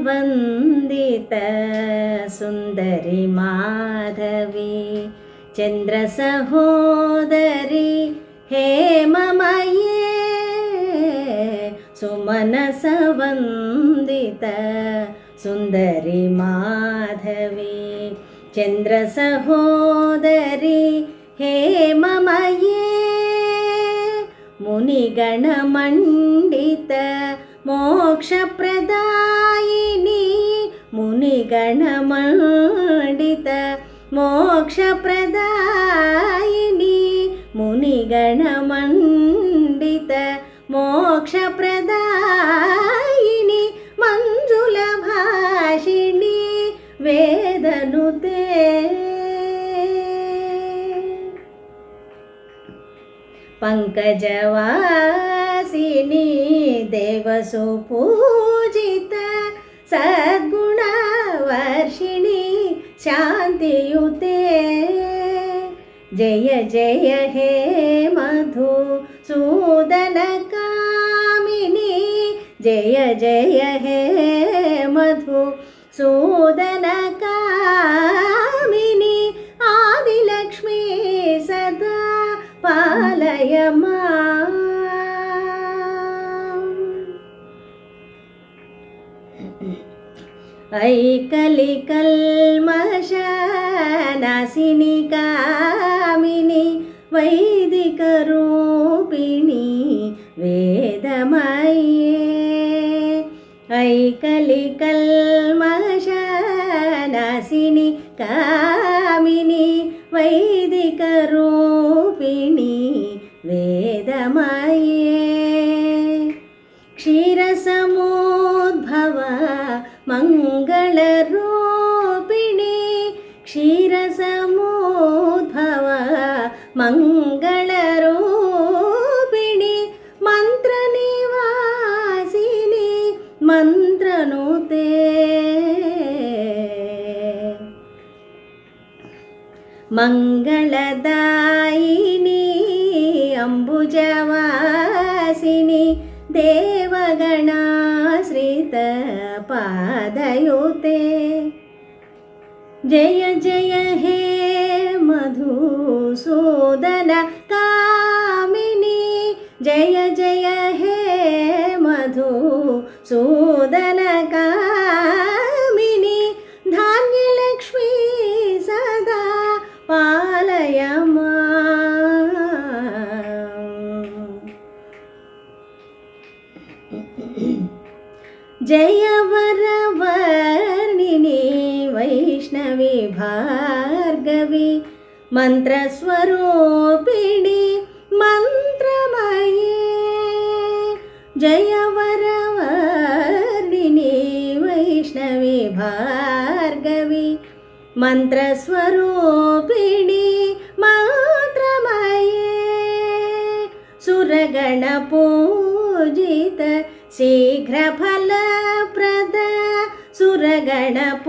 सुमनसवन्दित सुन्दरि माधवी चन्द्रसहोदरि हेममये सुमनसवन्दित सुन्दरि माधवी चन्द्रसहोदरि हेममये मुनिगणमण्डित मोक्षप्रदायिनी मुनिगणमण्डित मोक्षप्रदायिनी मुनिगणमण्डित मोक्षप्रदायिनी मञ्जुलभाषिणी वेदनुते पंकजवासिनी देवसुपूजित सद्गुणवर्षिणी शान्तियुते जय जय हे मधुसूदनकामिनी जय जय हे मधुसूदनकामिनी आदिलक्ष्मी सदा पालय माम् ऐकलिकल्मषनाशिनी कामिनी वैदिकरूपिणी वेदमये ऐकलिकल्मषनाशिनी कामिनी वैदिकरूपिणी वेदमये क्षीरसमुद्भव मङ्गलरूपिणी क्षीरसमुद्भव मङ्गलरूपिणी मन्त्रनिवासिनी मन्त्रनुते मंगलदायिनी अम्बुजवासिनी देवगणाश्रित पादयुते जय जय हे मधुसूदन कामिनी जय जय हे मधुसूदन कामिनी धान्यलक्ष्मी सदा पालय माम् जय वरवर्णिनी वैष्णवी भार्गवी मन्त्रस्वरूपिणी मन्त्रमये जय वरवर्णिनी वैष्णवी भार्गवी मन्त्रस्वरूपिणी मन्त्रमये सुरगणपूजित शीघ्रफलप्रद सुरगणपूजित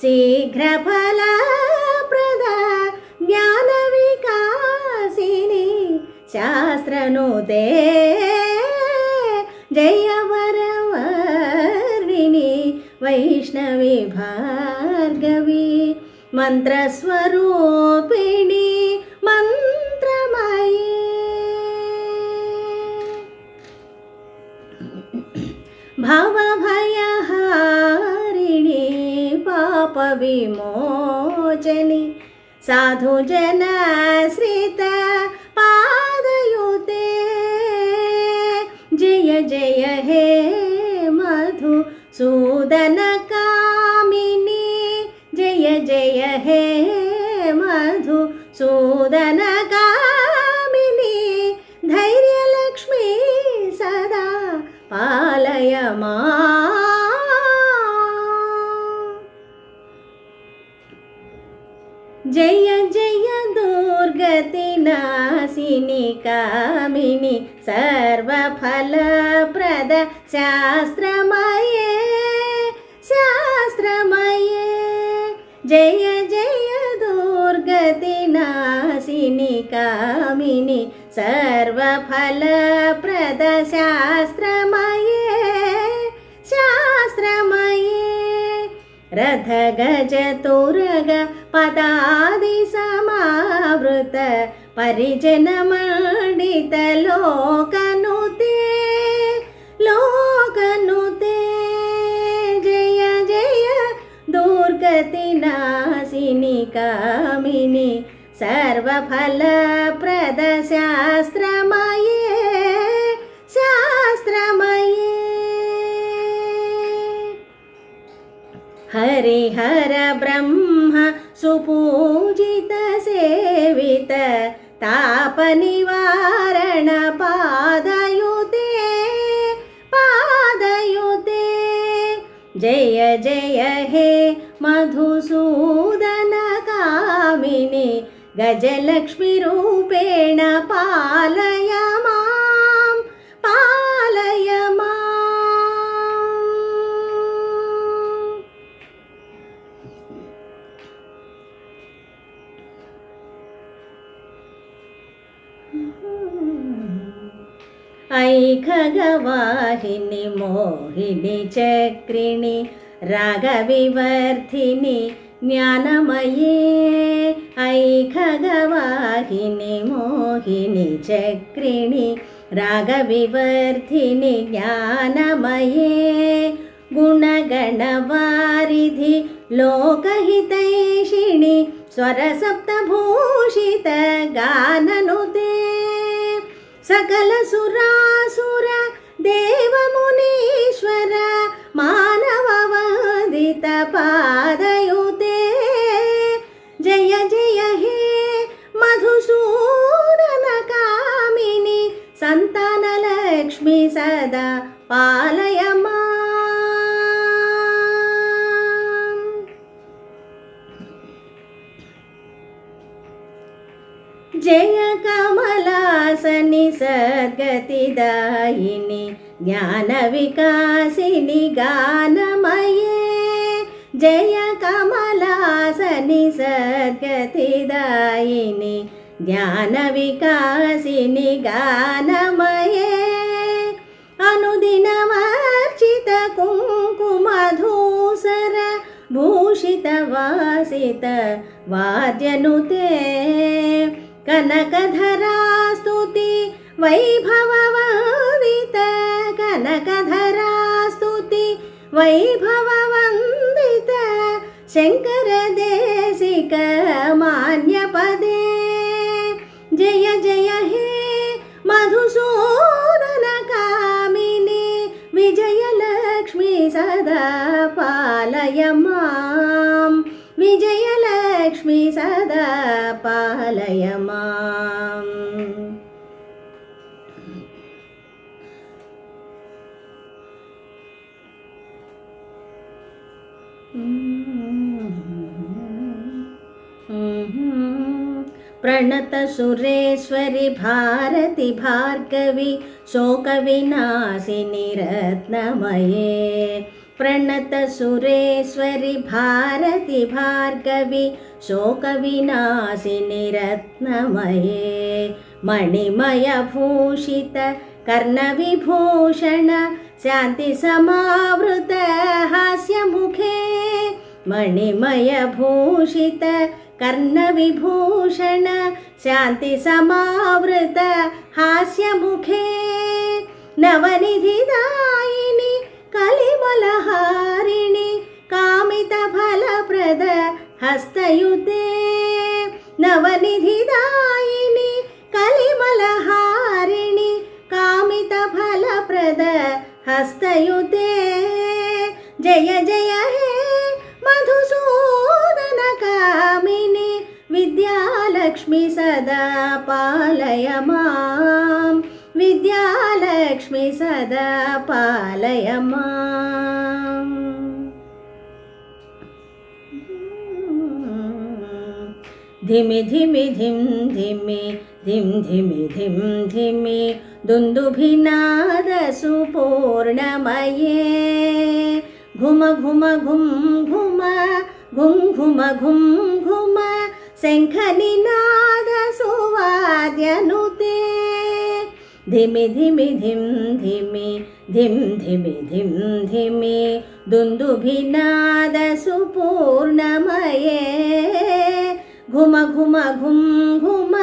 शीघ्रफलप्रद ज्ञानविकासिनी शास्त्रनुते जय वरवर्णिनी वैष्णवी भार्गवी मन्त्रस्वरूपिणी मन्त्रमये भवभयहारिणी पापविमोचनी साधुजनाश्रित पादयुते जय जय हे मधुसूदनकामिनी जय जय हे मधुसूदनकामिनी धैर्यलक्ष्मी सदा पालय माम् जय जय दुर्गतिनाशिनी कामिनी सर्वफलप्रद शास्त्रमये शास्त्रमये जय जय दुर्गतिनाशिनी कामिनि कामिनि सर्वफलप्रद शास्त्रमये शास्त्रमये रथ गज तुरग पदादि समावृत परिजन मंडित लोकनुते लोकनुते जय जय दुर्गति नाशिनि कामिनि सर्वफलप्रद शास्त्रमये शास्त्रमये हरिहर ब्रह्म सुपूजित सेवित ताप निवारण पादयुते पादयुते जय जय हे मधुसूदन कामिनि गजलक्ष्मी रूपेण पालय मां पालय मां ऐ खगवाहिनि मोहिनि चक्रिणि रागविवर्धिनि ज्ञानमये ऐ खगवाहिनि मोहिनि चक्रिणि रागविवर्धिनि ज्ञानमये गुणगणवारिधि लोकहितैषिणि स्वरसप्तभूषित गाननुते सकल सुरासुर देव मुनीश्वर मानव वंदित पादयुते जय जय हे मधुसूदन कामिनि संतान लक्ष्मी सदा पालय मां जय कमलासनि सद्गतिदायिनि ज्ञानविकासिनि गानमये जय कमलासनि सद्गतिदायिनि ज्ञानविकासिनि गानमये अनुदिनमर्चित कुङ्कुमधूसर भूषित वासित वाद्यनुते कनकधरा स्तुति वैभववन्दित कनकधरा स्तुति वैभववन्दित शङ्कर देशिक मान्यपदे जय जय हे मधुसूदन कामिनि विजयलक्ष्मी सदा पालय मां विजयलक्ष्मी सदा पालय मां प्रणत सुरेश्वरि भारती भार्गवी शोकविनाशिनि रत्नमये प्रणत सुरेश्वरि भारती भार्गवी शोकविनाशिनि रत्नमये मणिमय भूषित कर्णविभूषण शान्ति समावृत हास्यमुखे मणिमय भूषित कर्णविभूषण शान्ति समावृत हास्यमुखे नवनिधिदायिनि कलिमलहारिणि कामितफलप्रद हस्तयुते नवनिधिदायिनि कलिमलहारिणि कामितफलप्रद हस्तयुते जय जय हे मधुसूदन कामिनि विद्यालक्ष्मी सदा पालय मां विद्यालक्ष्मी सदा पालय मां धिमि धिमि धिम धिमि धिम धिमि धिम धिमि दुन्दुभिनाद सुपूर्णमये घुम घुम घुम घुम घुम घुम घुम घुम शङ्खनिनाद सु सुवाद्यनुते धिमि धिमि धिं धिमि धिं धिमि धिं धिमि दुन्दुभिनादसुपूर्णमये घुम घुम घुं घुम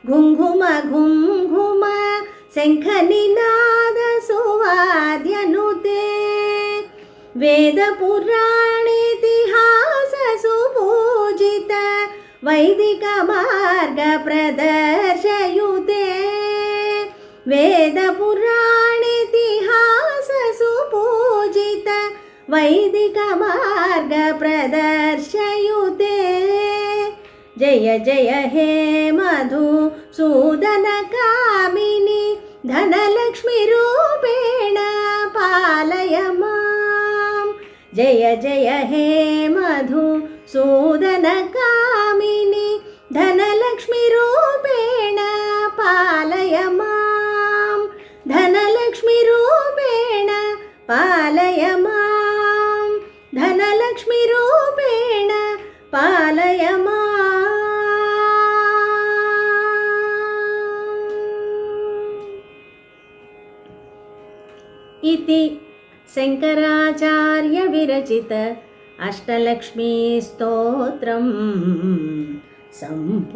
घुं घुम घुं घुम शङ्खनिनादसुवाद्यनुते वेदपुराणेतिहाससुपूजित वैदिकमार्गप्रदर्शयुते वेदपुराणेतिहाससुपूजित वैदिकमार्गप्रदर्शयुते जय जय हे मधुसूदनकामिनि धनलक्ष्मीरूपेण पालय मां जय जय हे मधुसूदनकामिनि धनलक्ष्मीरूपेण पालय मां धनलक्ष्मीरूपेण पालय मां धनलक्ष्मीरूपेण पालय माम् इति शङ्कराचार्य विरचित अष्टलक्ष्मीस्तोत्रं सम्पूर्णम्।